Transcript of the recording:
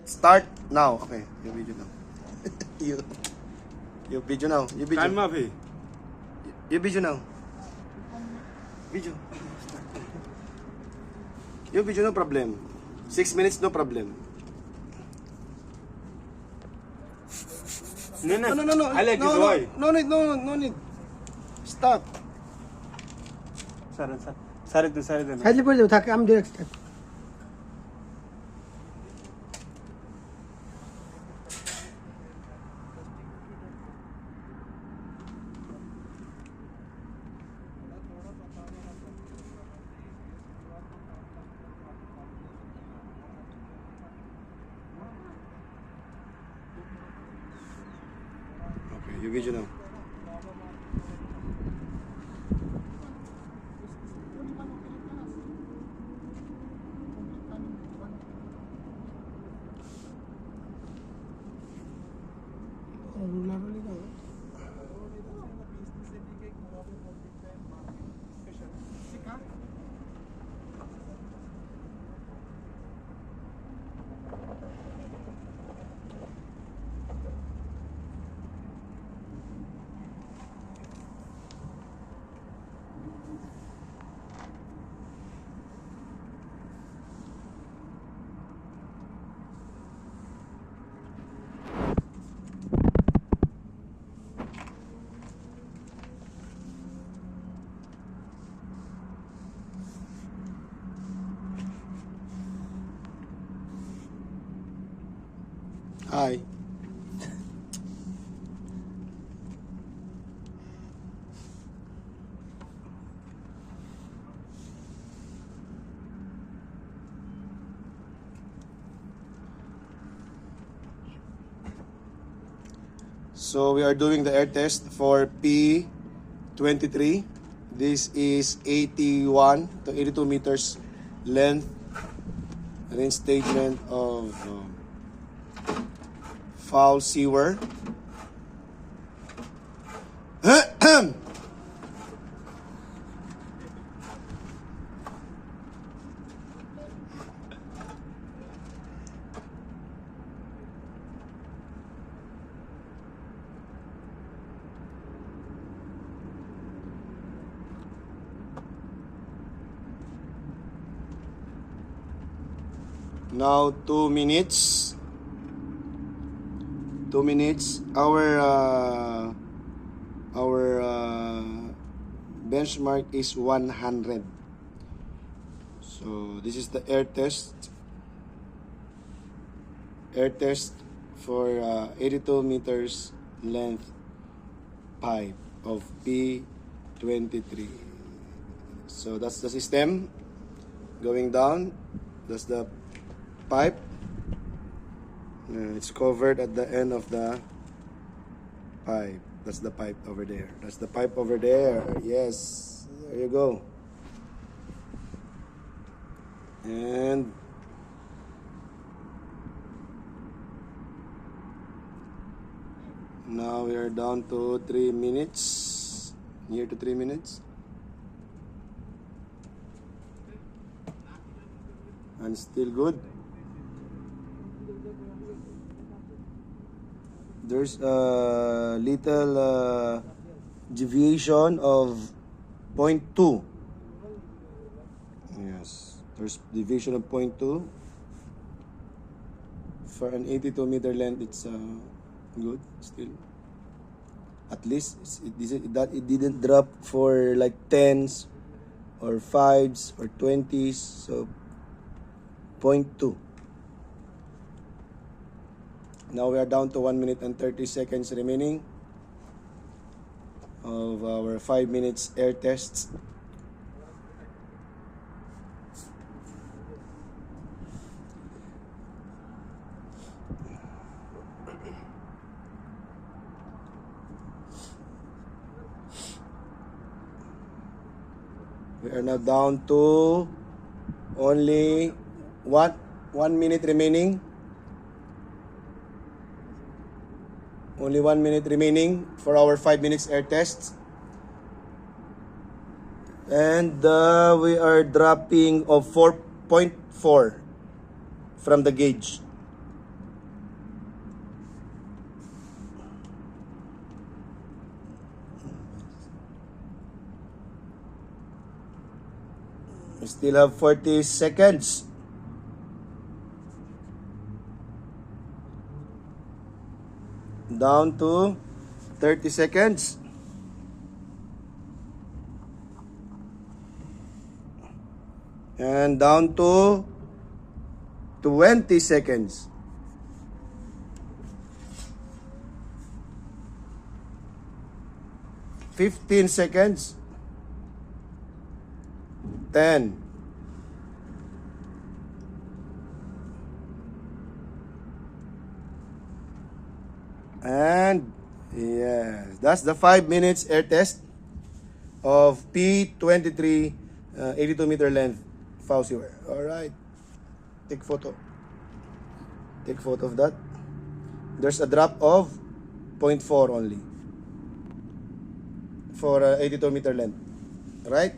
Start now. Okay, yung video now. you, yung video now. Yung video. Time up eh. Yung video now. Video. Yung video no problem. 6 minutes no problem. No, no. No. I like no, this no, boy. no need. Stop. Sorry. সাইডে পড়ে যাবো, থাকে আমি direct Okay, yung video now. Hi. So we are doing the air test for P23. This is 81 to 82 meters length. Reinstatement of foul sewer. Now 2 minutes. 2 minutes. Our benchmark is 100. So this is the air test. Air test for 82 meters length pipe of P23. So that's the system going down. That's the pipe. It's covered at the end of the pipe. That's the pipe over there. That's the pipe over there. Yes. There you go. And now we are down to 3 minutes. Near to 3 minutes. And still good. There's a little deviation of 0.2. Yes, there's deviation of 0.2. For an 82 meter length, it's good still. At least it didn't drop for like 10s or 5s or 20s. So 0.2. Now we are down to 1 minute and 30 seconds remaining of our 5 minutes air tests. We are now down to only 1 minute remaining. Only 1 minute remaining for our 5 minutes air tests. And we are dropping of 4.4 from the gauge. We still have 40 seconds. Down to 30 seconds. And down to 20 seconds. Fifteen seconds. 10. And yes, that's the 5 minutes air test of P23 82 meter length Fauci wear. All right, take photo. Take photo of that. There's a drop of 0.4 only for 82 meter length. Right?